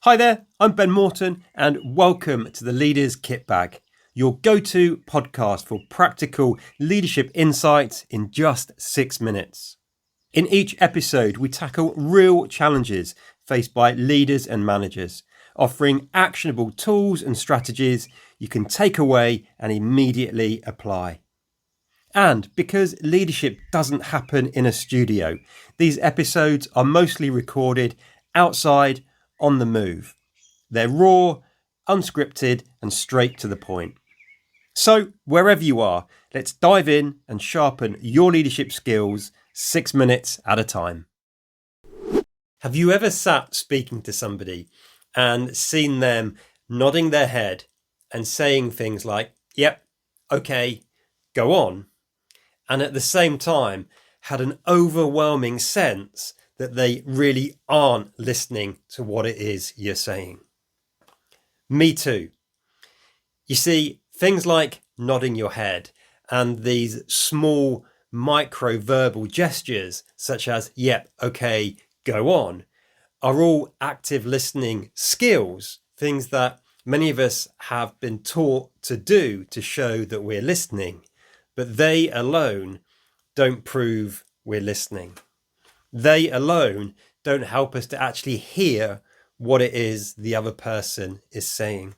Hi there, I'm Ben Morton and welcome to the Leaders Kit Bag, your go-to podcast for practical leadership insights in just 6 minutes. In each episode, we tackle real challenges faced by leaders and managers, offering actionable tools and strategies you can take away and immediately apply. And because leadership doesn't happen in a studio, these episodes are mostly recorded outside on the move. They're raw, unscripted, and straight to the point. So, wherever you are, let's dive in and sharpen your leadership skills 6 minutes at a time. Have you ever sat speaking to somebody and seen them nodding their head and saying things like, yep, okay, go on, and at the same time had an overwhelming sense that they really aren't listening to what it is you're saying? Me too. You see, things like nodding your head and these small micro-verbal gestures such as, yep, okay, go on, are all active listening skills, things that many of us have been taught to do to show that we're listening, but they alone don't prove we're listening. They alone don't help us to actually hear what it is the other person is saying.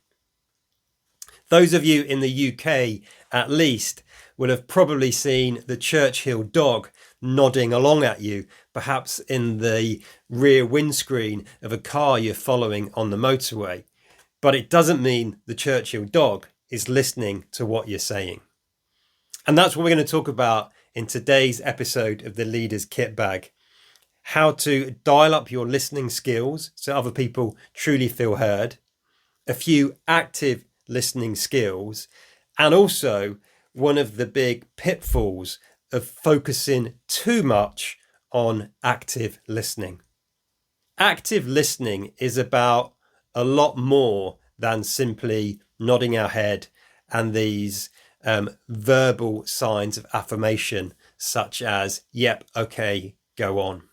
Those of you in the UK, at least, will have probably seen the Churchill dog nodding along at you, perhaps in the rear windscreen of a car you're following on the motorway. But it doesn't mean the Churchill dog is listening to what you're saying. And that's what we're going to talk about in today's episode of the Leaders Kit Bag. How to dial up your listening skills so other people truly feel heard, a few active listening skills, and also one of the big pitfalls of focusing too much on active listening. Active listening is about a lot more than simply nodding our head and these verbal signs of affirmation such as, yep, okay, go on.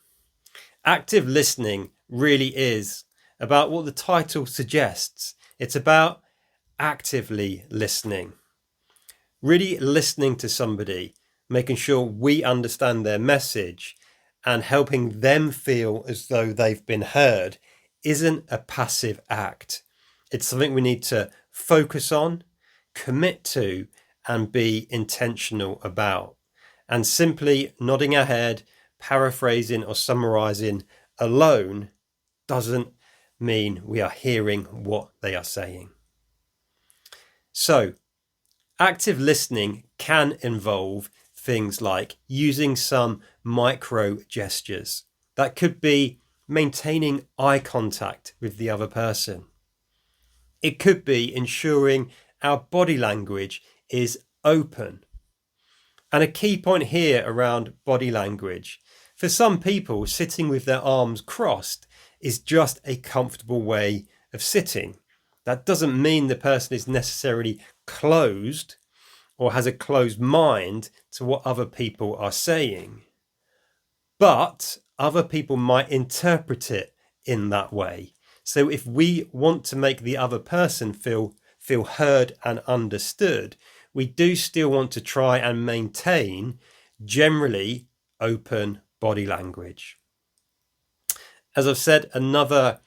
Active listening really is about what the title suggests. It's about actively listening. Really listening to somebody, making sure we understand their message and helping them feel as though they've been heard isn't a passive act. It's something we need to focus on, commit to, and be intentional about. And simply nodding our head, paraphrasing or summarising alone doesn't mean we are hearing what they are saying. So, active listening can involve things like using some micro gestures. That could be maintaining eye contact with the other person. It could be ensuring our body language is open. And a key point here around body language, for some people, sitting with their arms crossed is just a comfortable way of sitting. That doesn't mean the person is necessarily closed or has a closed mind to what other people are saying. But other people might interpret it in that way. So if we want to make the other person feel heard and understood, we do still want to try and maintain generally open body language. As I've said, another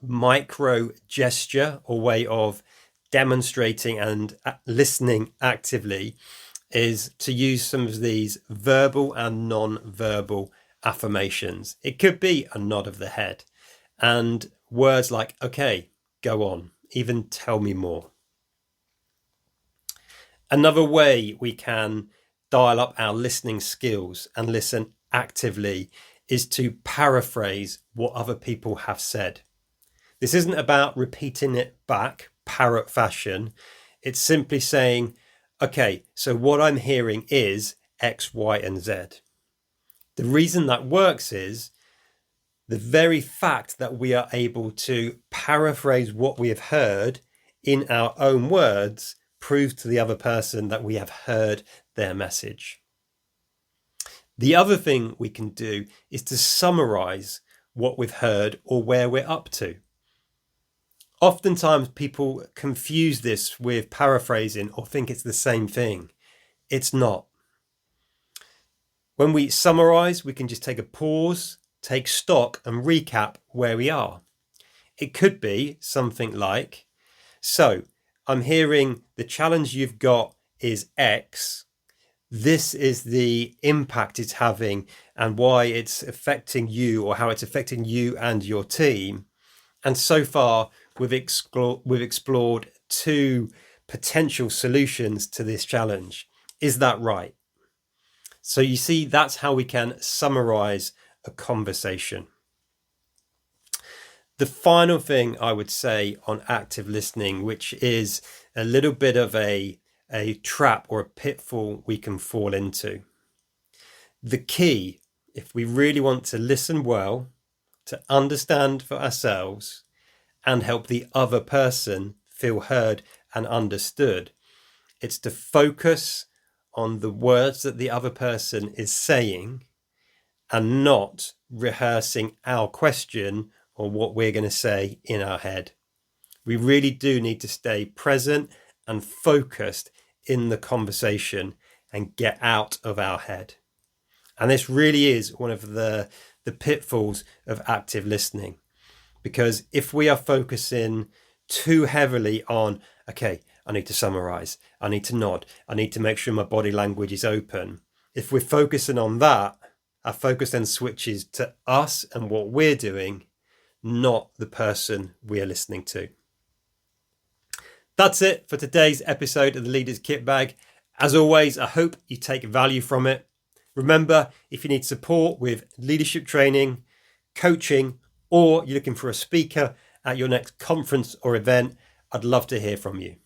micro gesture or way of demonstrating and listening actively is to use some of these verbal and non-verbal affirmations. It could be a nod of the head and words like, okay, go on, even tell me more. Another way we can dial up our listening skills and listen actively is to paraphrase what other people have said. This isn't about repeating it back, parrot fashion. It's simply saying, okay, so what I'm hearing is X, Y, and Z. The reason that works is the very fact that we are able to paraphrase what we have heard in our own words proves to the other person that we have heard their message. The other thing we can do is to summarize what we've heard or where we're up to. Oftentimes people confuse this with paraphrasing or think it's the same thing. It's not. When we summarize, we can just take a pause, take stock and recap where we are. It could be something like, so I'm hearing the challenge you've got is X. This is the impact it's having and why it's affecting you, or how it's affecting you and your team. And so far, we've explored 2 potential solutions to this challenge. Is that right? So you see, that's how we can summarize a conversation. The final thing I would say on active listening, which is a little bit of a trap or a pitfall we can fall into. The key, if we really want to listen well, to understand for ourselves, and help the other person feel heard and understood, it's to focus on the words that the other person is saying and not rehearsing our question or what we're going to say in our head. We really do need to stay present and focused in the conversation and get out of our head. And this really is one of the pitfalls of active listening, because if we are focusing too heavily on, okay, I need to summarize, I need to nod, I need to make sure my body language is open. If we're focusing on that, our focus then switches to us and what we're doing, not the person we're listening to. That's it for today's episode of the Leaders Kit Bag. As always, I hope you take value from it. Remember, if you need support with leadership training, coaching, or you're looking for a speaker at your next conference or event, I'd love to hear from you.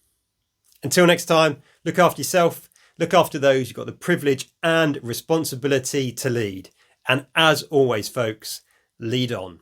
Until next time, look after yourself, look after those you've got the privilege and responsibility to lead. And as always, folks, lead on.